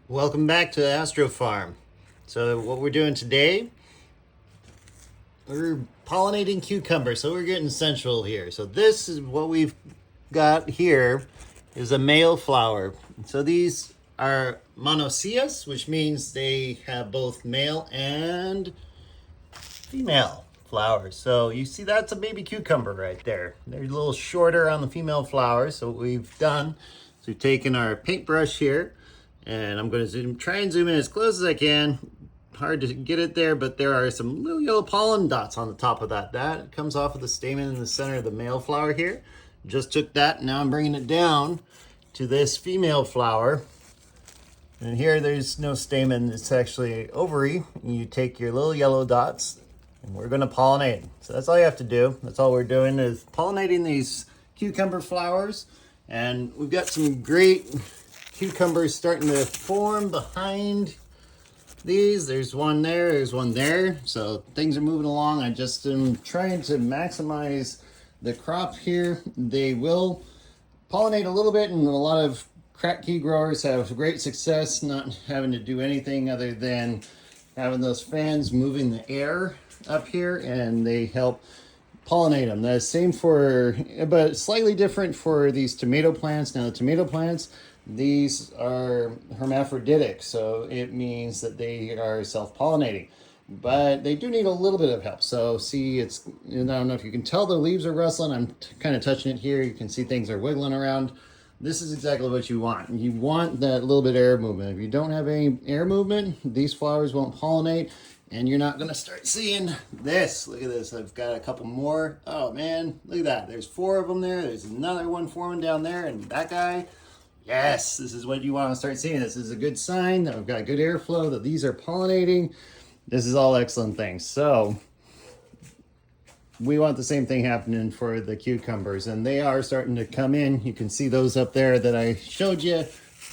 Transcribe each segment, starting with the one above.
Welcome back to Astro Farm. So what we're doing today, we're pollinating cucumber. So we're getting sensual here. So this is what we've got here is a male flower. So these are monoecious, which means they have both male and female flowers. So you see that's a baby cucumber right there. They're a little shorter on the female flowers. So what we've done is we've taken our paintbrush here, and I'm going to try and zoom in as close as I can. Hard to get it there, but there are some little yellow pollen dots on the top of that. That comes off of the stamen in the center of the male flower here. Just took that, now I'm bringing it down to this female flower. And here there's no stamen, it's actually ovary. You take your little yellow dots and we're going to pollinate. So that's all you have to do. That's all we're doing is pollinating these cucumber flowers. And we've got some great cucumbers starting to form behind these. There's one there, there's one there. So things are moving along. I just am trying to maximize the crop here. They will pollinate a little bit, and a lot of crack key growers have great success not having to do anything other than having those fans moving the air up here, and they help pollinate them. The same for, but slightly different for these tomato plants. Now the tomato plants, these are hermaphroditic, so it means that they are self-pollinating, but they do need a little bit of help. So see, it's, I don't know if you can tell the leaves are rustling. I'm kind of touching it here. You can see things are wiggling around. This is exactly what you want. You want that little bit of air movement. If you don't have any air movement, these flowers won't pollinate, and you're not gonna start seeing this. Look at this, I've got a couple more. Oh man, look at that. There's 4 of them there. There's another one forming down there, and that guy. Yes, this is what you want to start seeing. This is a good sign that I've got good airflow, that these are pollinating. This is all excellent things. So we want the same thing happening for the cucumbers, and they are starting to come in. You can see those up there that I showed you.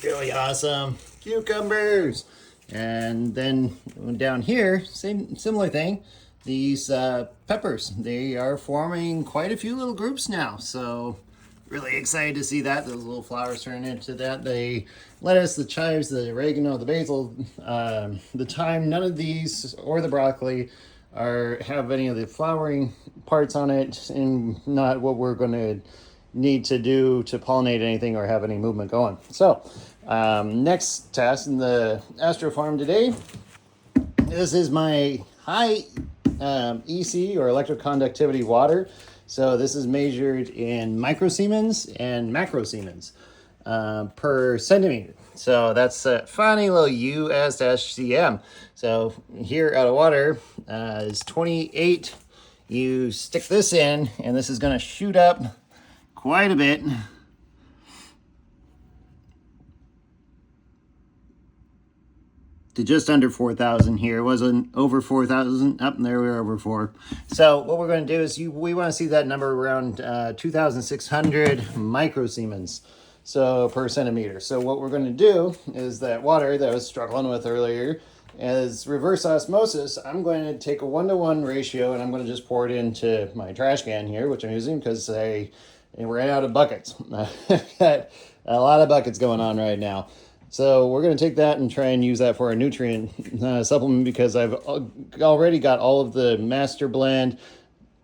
Really awesome cucumbers. And then down here, similar thing. These peppers, they are forming quite a few little groups now. So really excited to see that. Those little flowers turn into that. The lettuce, the chives, the oregano, the basil, the thyme, none of these, or the broccoli, have any of the flowering parts on it, and not what we're going to need to do to pollinate anything or have any movement going. So next task in the Astro Farm today, this is my high EC or electroconductivity water. So this is measured in microsiemens and macrosiemens per centimeter. So that's a funny little US-CM. So here out of water is 28. You stick this in, and this is going to shoot up quite a bit. To just under 4,000 here. It wasn't over 4,000. Up there we were over 4. So what we're going to do is we want to see that number around 2,600 microsiemens, so per centimeter. So what we're going to do is that water that I was struggling with earlier, as reverse osmosis, I'm going to take a 1-to-1 ratio, and I'm going to just pour it into my trash can here, which I'm using because I ran out of buckets. I've got a lot of buckets going on right now. So we're going to take that and try and use that for a nutrient supplement, because I've already got all of the master blend,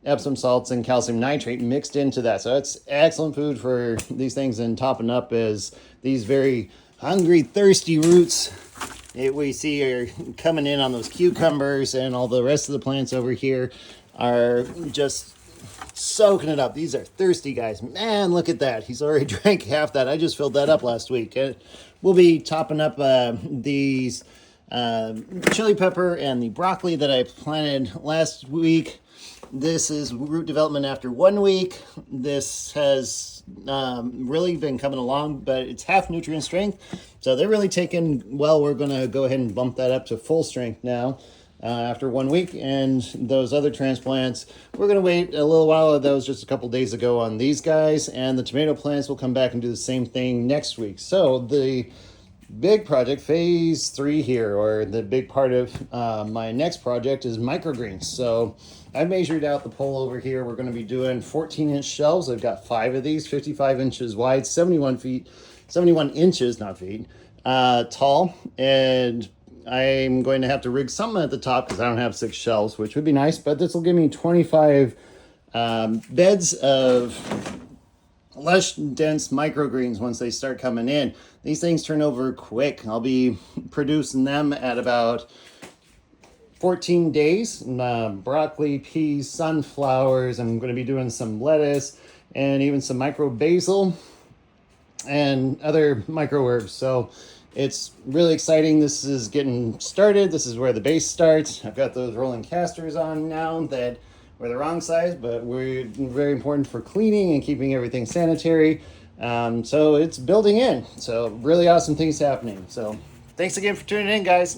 Epsom salts, and calcium nitrate mixed into that. So that's excellent food for these things, and topping up is these very hungry, thirsty roots that we see are coming in on those cucumbers, and all the rest of the plants over here are just soaking it up. These are thirsty guys. Man, look at that. He's already drank half that. I just filled that up last week. We'll be topping up these chili pepper and the broccoli that I planted last week. This is root development after 1 week. This has really been coming along, but it's half nutrient strength. So they're really taking well. We're going to go ahead and bump that up to full strength now. After 1 week, and those other transplants, we're going to wait a little while. That was just a couple days ago on these guys, and the tomato plants will come back and do the same thing next week. So the big project, phase 3 here, or the big part of my next project, is microgreens. So I measured out the pole over here. We're going to be doing 14-inch shelves. I've got 5 of these, 55 inches wide, 71 feet 71 inches, not feet, tall. And I'm going to have to rig something at the top because I don't have 6 shelves, which would be nice, but this will give me 25 beds of lush, dense microgreens once they start coming in. These things turn over quick. I'll be producing them at about 14 days. Broccoli, peas, sunflowers. I'm going to be doing some lettuce and even some micro basil and other microherbs. So it's really exciting. This is getting started. This is where the base starts. I've got those rolling casters on now that were the wrong size, but we're very important for cleaning and keeping everything sanitary. So it's building in. So really awesome things happening. So thanks again for tuning in, guys.